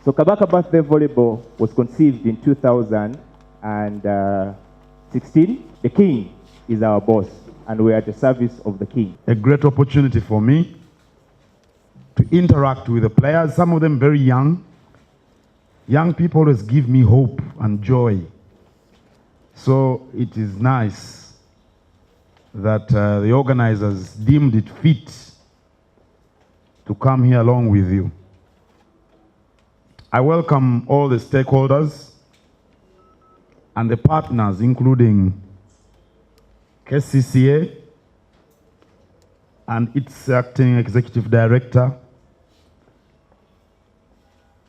So Kabaka Birthday Volleyball was conceived in 2016. The king is our boss, and we are at the service of the king. A great opportunity for me to interact with the players, some of them very young. Young people always give me hope and joy. So it is nice that the organizers deemed it fit to come here along with you. I welcome all the stakeholders and the partners, including KCCA and its acting executive director.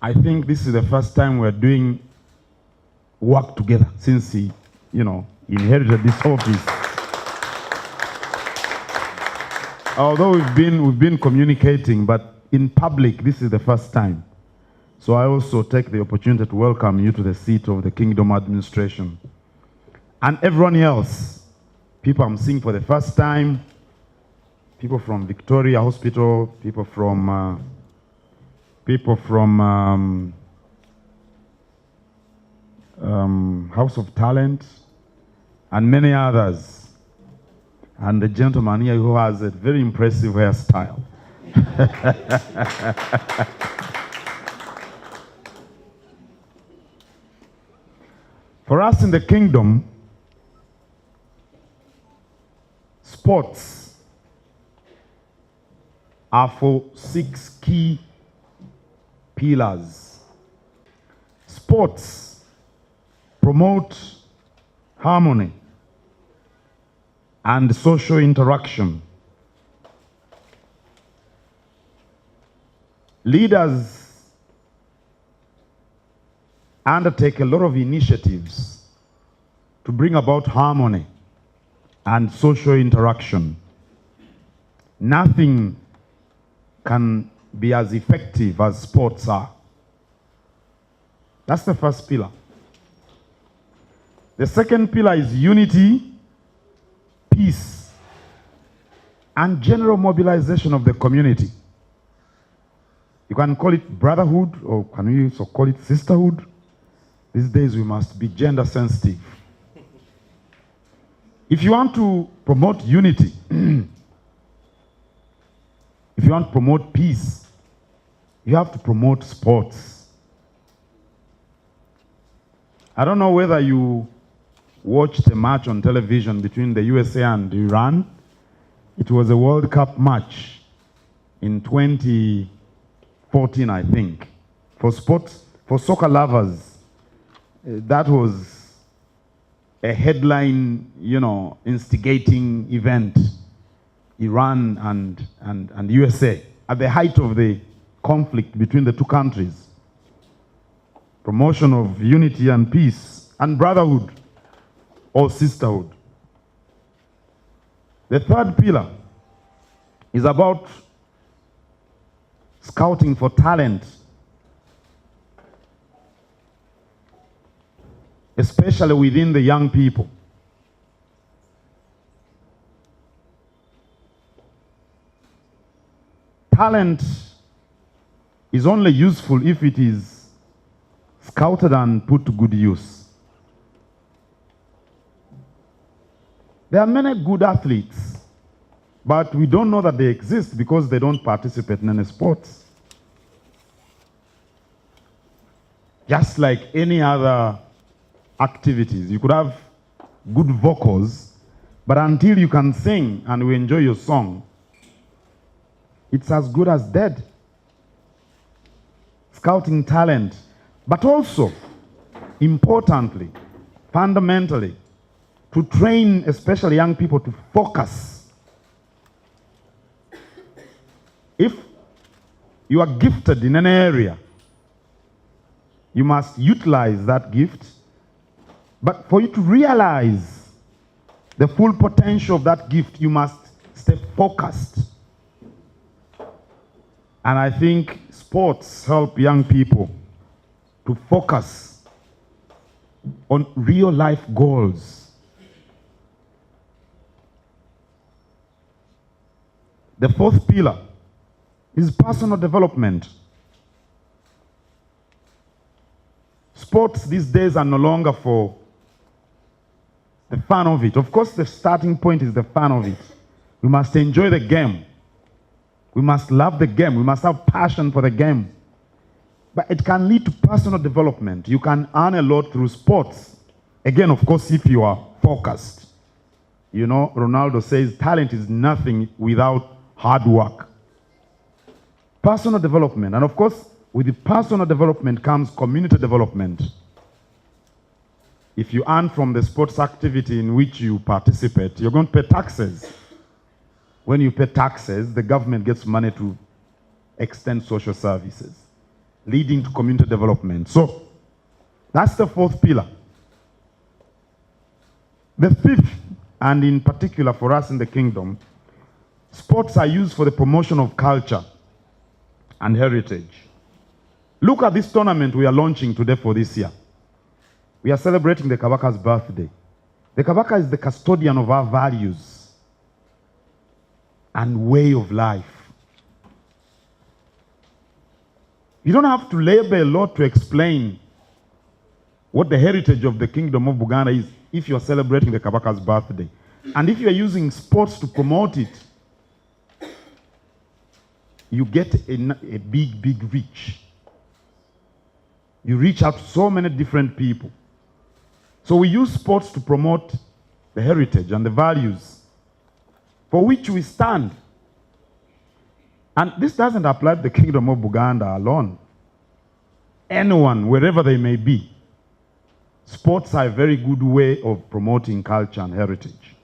I think this is the first time we're doing work together since he, inherited this office. Although we've been communicating, but in public, this is the first time. So I also take the opportunity to welcome you to the seat of the Kingdom Administration. And everyone else, people I'm seeing for the first time, people from Victoria Hospital, people from House of Talent, and many others. And the gentleman here who has a very impressive hairstyle. For us in the kingdom, sports are for 6 key pillars. Sports promote harmony and social interaction. Leaders undertake a lot of initiatives to bring about harmony and social interaction. Nothing can be as effective as sports are. That's the first pillar. The second pillar is unity, peace, and general mobilization of the community. You can call it brotherhood, or can we also call it sisterhood? These days we must be gender sensitive. If you want to promote unity, if you want to promote peace, you have to promote sports. I don't know whether you watched a match on television between the USA and Iran. It was a World Cup match in 2014, I think. For sports, for soccer lovers, that was a headline, instigating event. Iran and USA, at the height of the conflict between the two countries. Promotion of unity and peace and brotherhood or sisterhood. The third pillar is about scouting for talent, especially within the young people. Talent is only useful if it is scouted and put to good use. There are many good athletes, but we don't know that they exist because they don't participate in any sports. Just like any other activities, you could have good vocals, but until you can sing and we enjoy your song, it's as good as dead. Scouting talent, but also, importantly, fundamentally, to train especially young people to focus. If you are gifted in an area, you must utilize that gift, but for you to realize the full potential of that gift, you must stay focused. And I think sports help young people to focus on real life goals. The fourth pillar is personal development. Sports these days are no longer for the fun of it. Of course, the starting point is the fun of it. We must enjoy the game. We must love the game. We must have passion for the game. But it can lead to personal development. You can earn a lot through sports. Again, of course, if you are focused. You know, Ronaldo says talent is nothing without hard work. Personal development. And of course, with the personal development comes community development. If you earn from the sports activity in which you participate, you're going to pay taxes. When you pay taxes, the government gets money to extend social services, leading to community development. So, that's the fourth pillar. The fifth, and in particular for us in the kingdom, sports are used for the promotion of culture and heritage. Look at this tournament we are launching today for this year. We are celebrating the Kabaka's birthday. The Kabaka is the custodian of our values and way of life. You don't have to labor a lot to explain what the heritage of the kingdom of Buganda is if you are celebrating the Kabaka's birthday. And if you are using sports to promote it, you get a big reach. You reach out to so many different people. So we use sports to promote the heritage and the values for which we stand. And this doesn't apply to the kingdom of Buganda alone. Anyone, wherever they may be, sports are a very good way of promoting culture and heritage.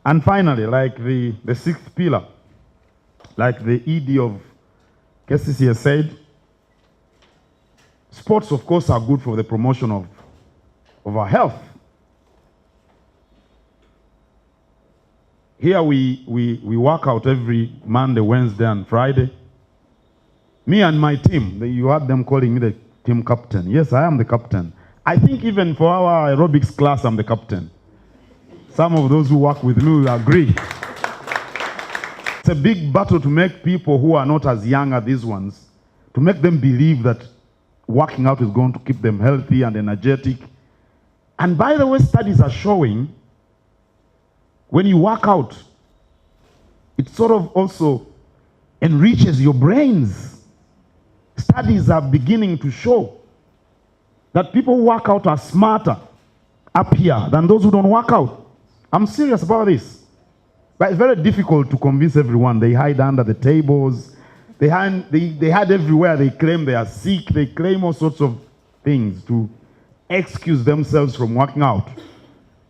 And finally, like the sixth pillar, like the ED of KCC has said, sports, of course, are good for the promotion of our health. Here we work out every Monday, Wednesday, and Friday. Me and my team, you heard them calling me the team captain. Yes, I am the captain. I think even for our aerobics class, I'm the captain. Some of those who work with me will agree. It's a big battle to make people who are not as young as these ones, to make them believe that working out is going to keep them healthy and energetic. And by the way, studies are showing when you work out, it sort of also enriches your brains. Studies are beginning to show that people who work out are smarter up here than those who don't work out. I'm serious about this. But it's very difficult to convince everyone. They hide under the tables. They hide everywhere. They claim they are sick. They claim all sorts of things to excuse themselves from working out.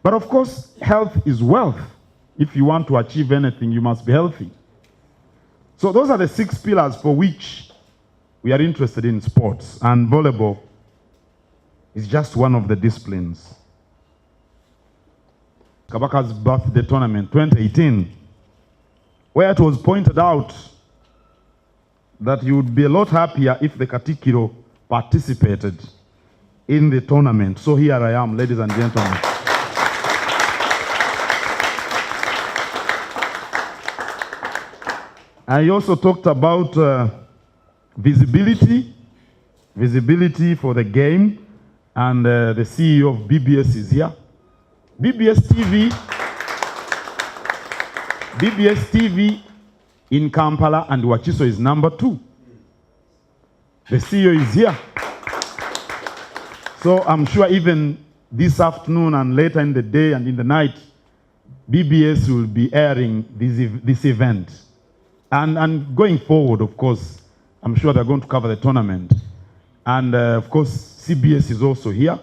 But of course, health is wealth. If you want to achieve anything, you must be healthy. So those are the 6 pillars for which we are interested in sports. And volleyball is just one of the disciplines. Kabaka's Birthday Tournament 2018, where it was pointed out that you would be a lot happier if the Katikkiro participated in the tournament. So here I am, ladies and gentlemen. I also talked about visibility for the game, and the CEO of BBS is here. BBS TV in Kampala and Wachiso is number 2. The CEO is here. So I'm sure even this afternoon and later in the day and in the night, BBS will be airing this event. And going forward, of course, I'm sure they're going to cover the tournament. And of course, CBS is also here.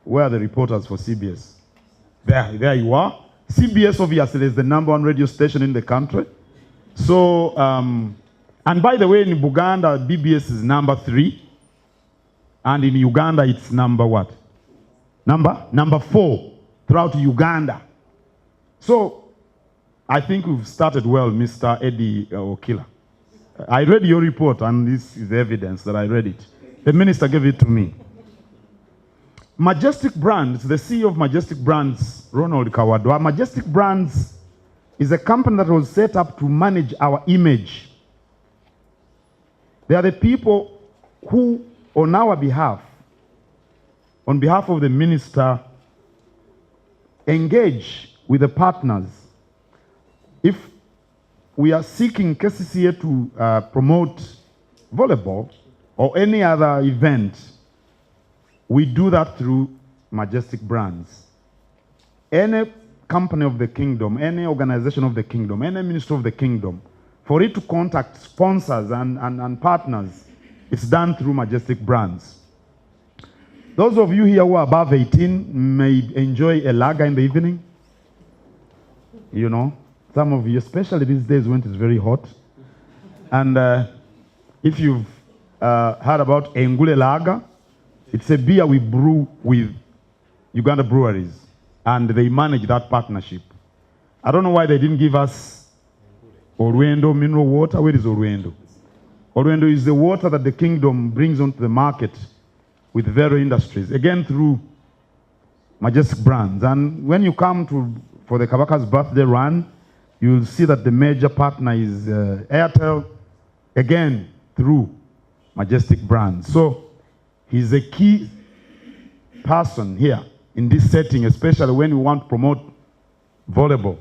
Where are the reporters for CBS? There you are. CBS obviously is the #1 radio station in the country. So, and by the way, in Buganda, BBS is number 3. And in Uganda, it's number what? Number 4 throughout Uganda. So, I think we've started well, Mr. Eddie Okila. I read your report, and this is evidence that I read it. The minister gave it to me. Majestic Brands, the CEO of Majestic Brands, Ronald Kawadwa. Majestic Brands is a company that was set up to manage our image. They are the people who, on our behalf, on behalf of the minister, engage with the partners. If we are seeking KCCA to promote volleyball or any other event, we do that through Majestic Brands. Any company of the kingdom, any organization of the kingdom, any minister of the kingdom, for it to contact sponsors and partners, it's done through Majestic Brands. Those of you here who are above 18 may enjoy a lager in the evening. You know, some of you, especially these days when it's very hot. And if you've heard about Engule Lager, it's a beer we brew with Uganda breweries, and they manage that partnership. I don't know why they didn't give us Orwendo mineral water. Where is Orwendo? Orwendo is the water that the kingdom brings onto the market with Vero Industries, again through Majestic Brands. And when you come for the Kabaka's birthday run, you'll see that the major partner is Airtel, again through Majestic Brands. So he's a key person here in this setting, especially when we want to promote volleyball.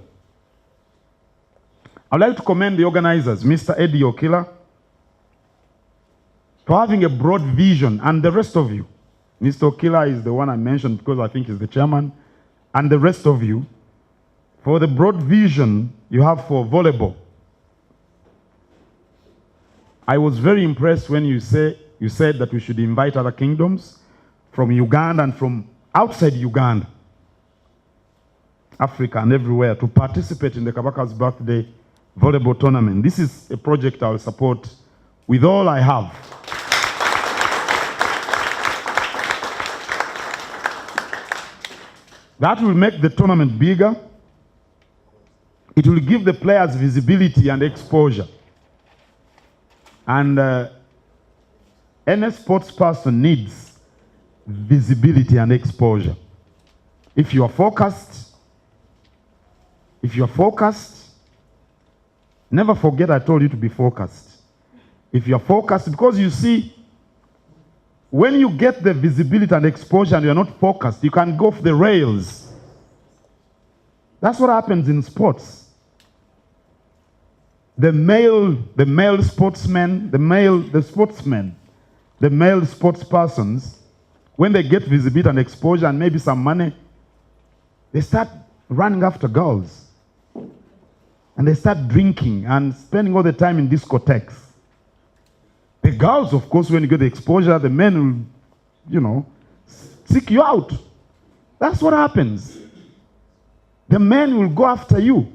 I'd like to commend the organizers, Mr. Eddie Okila, for having a broad vision, and the rest of you. Mr. Okila is the one I mentioned because I think he's the chairman, and the rest of you, for the broad vision you have for volleyball. I was very impressed when you said that we should invite other kingdoms from Uganda and from outside Uganda, Africa and everywhere, to participate in the Kabaka's Birthday Volleyball Tournament. This is a project I will support with all I have. That will make the tournament bigger. It will give the players visibility and exposure. And any sports person needs visibility and exposure. If you are focused, never forget I told you to be focused. If you are focused, because you see, when you get the visibility and exposure and you are not focused, you can go off the rails. That's what happens in sports. The male sportsmen, the male sports persons, when they get visibility and exposure and maybe some money, they start running after girls. And they start drinking and spending all the time in discotheques. The girls, of course, when you get the exposure, the men will, seek you out. That's what happens. The men will go after you.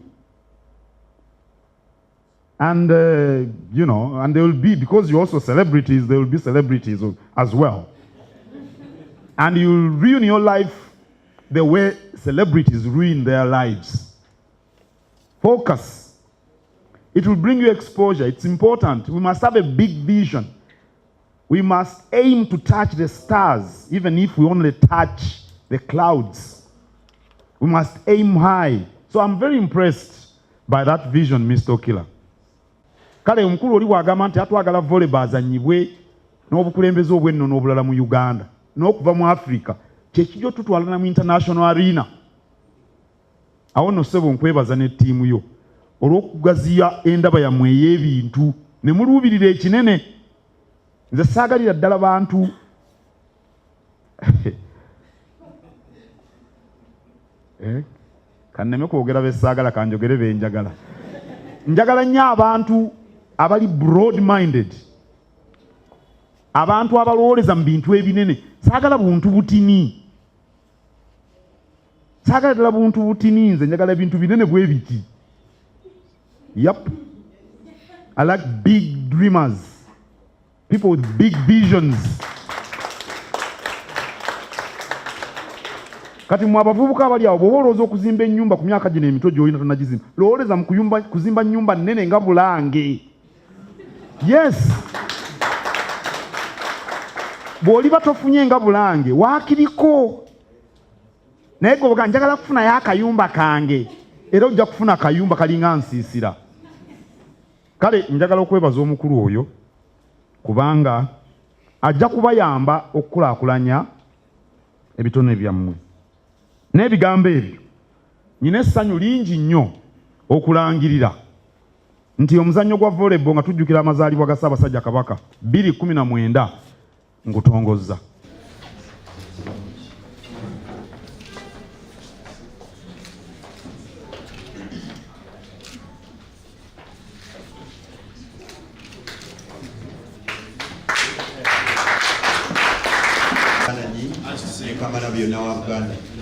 And, and they will be, because you're also celebrities, they will be celebrities as well. And you'll ruin your life the way celebrities ruin their lives. Focus. It will bring you exposure. It's important. We must have a big vision. We must aim to touch the stars, even if we only touch the clouds. We must aim high. So I'm very impressed by that vision, Mr. Okila. Kale omukulu oli bw'agamba nti atwagala volleyball azannyibwe n'obukulembeze obw'ennono n'obulala mu Uganda n'okuva mu Africa kyekijjo tutwalana mu international arena. Awo nno ssebo nkwebaza ne ttiimu yo olw'okugaziya endaba yammwe ey'ebintu ne muluubirira ekinene. Nze saagalira ddala bantu kanneme kwogera besaagala kanjogere benjagala. Njagala nnyo abantu abali broad minded, abantu abalowooleza mu bintu ebinene. Saagala buntu butini, saagala ddala buntu butini. Nze njagala ebintu binene bwe biti. Yep. I like big dreamers, people with big visions. Kati mwa abavubuka abali awo bw'oba olowooza okuzimba ennyumba ku myaka gino emito gy'olina tonnagizimba, lowooleza mu kuzimba nnyumba nnene nga Bulange. Yes. Bw'oliba tofunye nga Bulange waakiriko, naye gwe njagala kufunayo akayumba kange era ojja kufuna akayumba kalinga nsiisira. Kale njagala okwebaza omukulu oyo kubanga ajja kubayamba okukulaakulanya ebitone byammwe. N'ebigambo ebyo nyina essanyu lingi nnyo okulangirira nti omuzannyo gwa volleyball nga tujjukira amazaalibwa ga Ssaabasajja Kabaka 2019 ngutongozza. Kamana byonna wa Buganda.